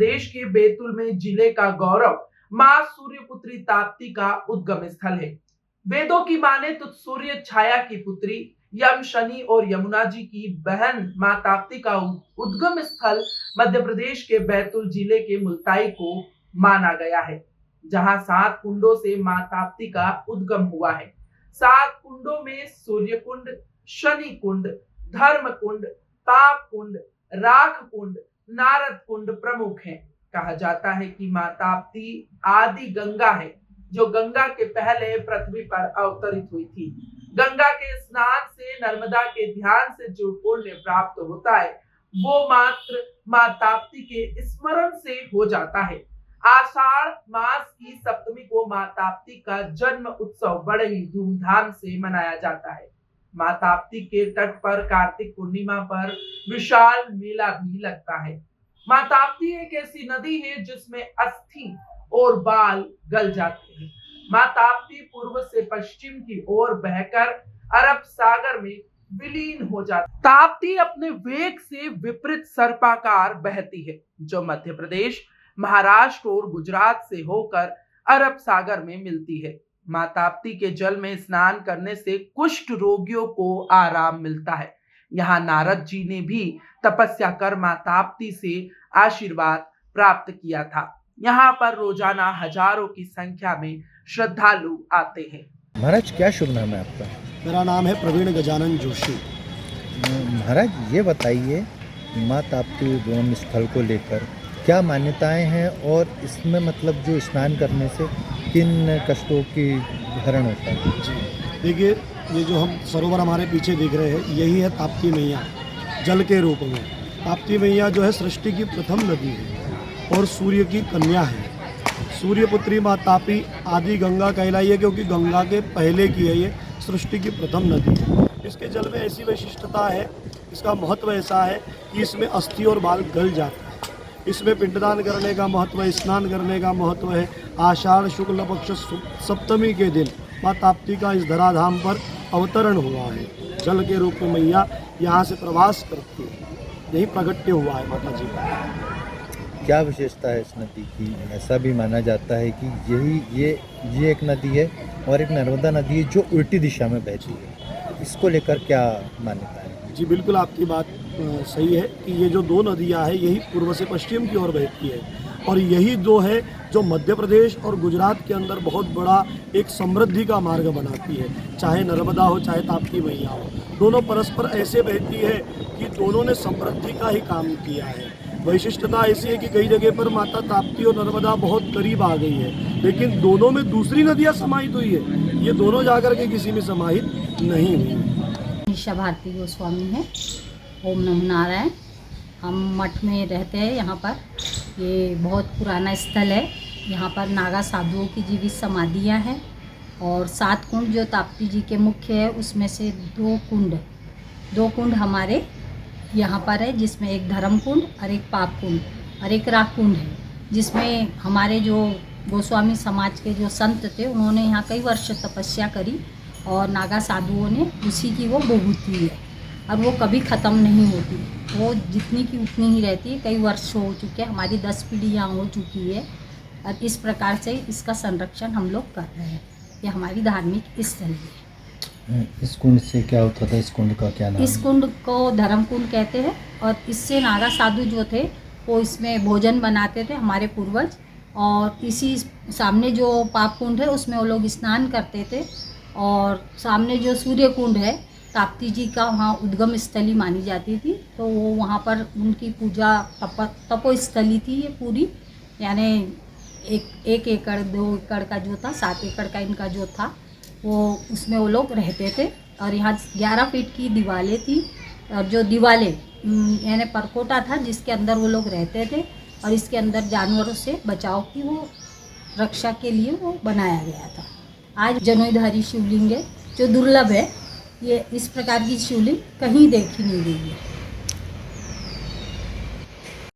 प्रदेश के बैतूल में जिले का गौरव मां सूर्यपुत्री ताप्ती का उद्गम स्थल है। वेदों की माने तो सूर्य छाया की पुत्री यम, शनि और यमुना जी की बहन मां ताप्ती का उद्गम स्थल मध्य प्रदेश के बैतूल जिले के मुल्ताई को माना गया है, जहां 7 कुंडों से मां ताप्ती का उद्गम हुआ है। 7 कुंडों में सूर्य कुंड, शनि कुंड, धर्म कुंड, पाप कुंड, राख कुंड, नारद कुंड प्रमुख हैं। कहा जाता है कि मां ताप्ती आदि गंगा है, जो गंगा के पहले पृथ्वी पर अवतरित हुई थी। गंगा के स्नान से, नर्मदा के ध्यान से जो पुण्य प्राप्त होता है, वो मात्र मां ताप्ती के स्मरण से हो जाता है। आषाढ़ मास की सप्तमी को मां ताप्ती का जन्म उत्सव बड़े ही धूमधाम से मनाया जाता है। मां ताप्ती के तट पर कार्तिक पूर्णिमा पर विशाल मेला भी लगता है। मां ताप्ती एक ऐसी नदी है जिसमें अस्थि और बाल गल जाते हैं। मां ताप्ती पूर्व से पश्चिम की ओर बहकर अरब सागर में विलीन हो जाती है। ताप्ती अपने वेग से विपरीत सर्पाकार बहती है, जो मध्य प्रदेश, महाराष्ट्र और गुजरात से होकर अरब सागर में मिलती है। मां ताप्ती के जल में स्नान करने से कुष्ठ रोगियों को आराम मिलता है। यहाँ नारद जी ने भी तपस्या कर मां ताप्ती से आशीर्वाद प्राप्त किया था। यहाँ पर रोजाना हजारों की संख्या में श्रद्धालु आते हैं। महाराज, क्या शुभ नाम है आपका? मेरा नाम है प्रवीण गजानन जोशी। महाराज, ये बताइए माँ ताप्ती उद्गम स्थल को लेकर क्या मान्यताएं हैं और इसमें मतलब जो स्नान करने से किन कष्टों की हरण होता है? जी देखिए, ये जो हम सरोवर हमारे पीछे देख रहे हैं, यही है ताप्ती मैया जल के रूप में। ताप्ती मैया जो है सृष्टि की प्रथम नदी है और सूर्य की कन्या है। सूर्यपुत्री माँ तापी आदि गंगा कहलाई है, क्योंकि गंगा के पहले की है ये सृष्टि की प्रथम नदी है। इसके जल में ऐसी विशिष्टता है, इसका महत्व ऐसा है कि इसमें अस्थि और बाल गल जाता है। इसमें पिंडदान करने का महत्व है, स्नान करने का महत्व है। आषाढ़ शुक्ल पक्ष सप्तमी के दिन माँ ताप्ती का इस धराधाम पर अवतरण हुआ है। जल के रूप में मैया यहाँ से प्रवास करती है, यही प्रगट्य हुआ है माता जी का। क्या विशेषता है इस नदी की? ऐसा भी माना जाता है कि ये एक नदी है और एक नर्मदा नदी है जो उल्टी दिशा में बहती है। इसको लेकर क्या मान्यता है? जी बिल्कुल, आपकी बात सही है कि ये जो 2 नदियाँ हैं, यही पूर्व से पश्चिम की ओर बहती है और यही जो है जो मध्य प्रदेश और गुजरात के अंदर बहुत बड़ा एक समृद्धि का मार्ग बनाती है। चाहे नर्मदा हो, चाहे ताप्ती मैया हो, दोनों परस्पर ऐसे बहती है कि दोनों ने समृद्धि का ही काम किया है। वैशिष्टता ऐसी है कि कई जगह पर माता ताप्ती और नर्मदा बहुत करीब आ गई है, लेकिन दोनों में दूसरी नदियाँ समाहित हुई है, ये दोनों जाकर के किसी में समाहित नहीं हुई। ईशा भारती गोस्वामी है। ओम नमो नारायण। हम मठ में रहते हैं। यहाँ पर ये बहुत पुराना स्थल है। यहाँ पर नागा साधुओं की जीवित समाधियाँ हैं और 7 कुंड जो ताप्ती जी के मुख्य है, उसमें से 2 कुंड हमारे यहाँ पर है, जिसमें एक धर्म कुंड और एक पाप कुंड और एक राख कुंड है, जिसमें हमारे जो गोस्वामी समाज के जो संत थे, उन्होंने यहाँ कई वर्ष तपस्या करी और नागा साधुओं ने उसी की वो विभूति है और वो कभी ख़त्म नहीं होती। वो जितनी की उतनी ही रहती है। कई वर्ष हो चुके हैं, हमारी 10 पीढ़ियाँ हो चुकी है और इस प्रकार से इसका संरक्षण हम लोग कर रहे हैं। ये हमारी धार्मिक स्थल है। इस कुंड से क्या होता था? इस कुंड का क्या नाम है? इस कुंड को धर्म कुंड कहते हैं और इससे नागा साधु जो थे वो इसमें भोजन बनाते थे, हमारे पूर्वज। और इसी सामने जो पाप कुंड है उसमें वो लोग स्नान करते थे। और सामने जो सूर्य कुंड है, ताप्ती जी का वहाँ उद्गम स्थली मानी जाती थी, तो वो वहाँ पर उनकी पूजा तपोस्थली थी ये पूरी। यानी 1 एकड़ 2 एकड़ का जो था, 7 एकड़ का इनका जो था, वो उसमें वो लोग रहते थे। और यहाँ 11 फीट की दीवारें थी और जो दीवारें यानी परकोटा था जिसके अंदर वो लोग रहते थे और इसके अंदर जानवरों से बचाव की वो रक्षा के लिए वो बनाया गया था। आज जनेऊधारी शिवलिंग है जो दुर्लभ है। ये इस प्रकार की शिवलिंग कहीं देखी नहीं गई है।